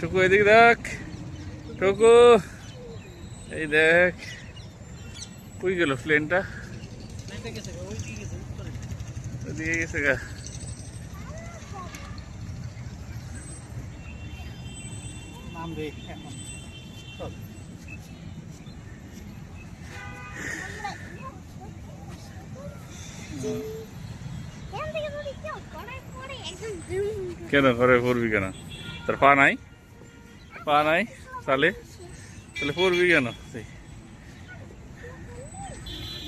টুকু এদিকে দেখ, টুকু এই দেখ, কই গেল প্লেনটা? ওদিকে গেছে গা। কেন করে পড়বি কেন? তোর পা নাই? পা নাই তাহলে তাহলে পড়বি কেন?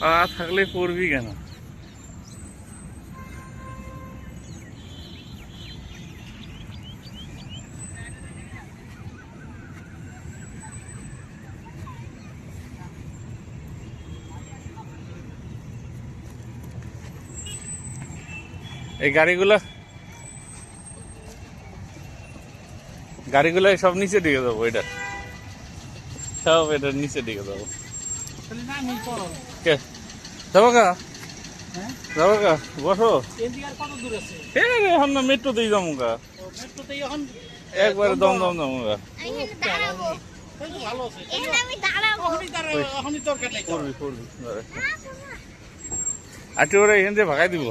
পা থাকলে পড়বি কেন? এই গাড়িগুলো সব নিচে দিকে যাবো, এটা সব এটার নিচে দিকে যাবো। যাবো কা? যাবো কা? বসো। এখন না মেট্রোতেই যাবো কা, একবারে দম দম যাবো কা। আচ্ছা ওরা এখান থেকে ভাগাই দিব।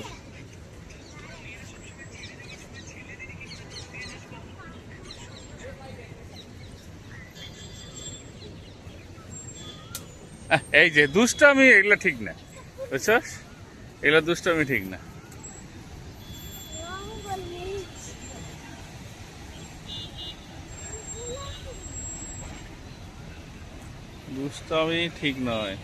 এই যে দুষ্টামি, এগুলো ঠিক না, বুঝছস? এগুলো দুষ্টামি ঠিক না। দুষ্টামি ঠিক নয়।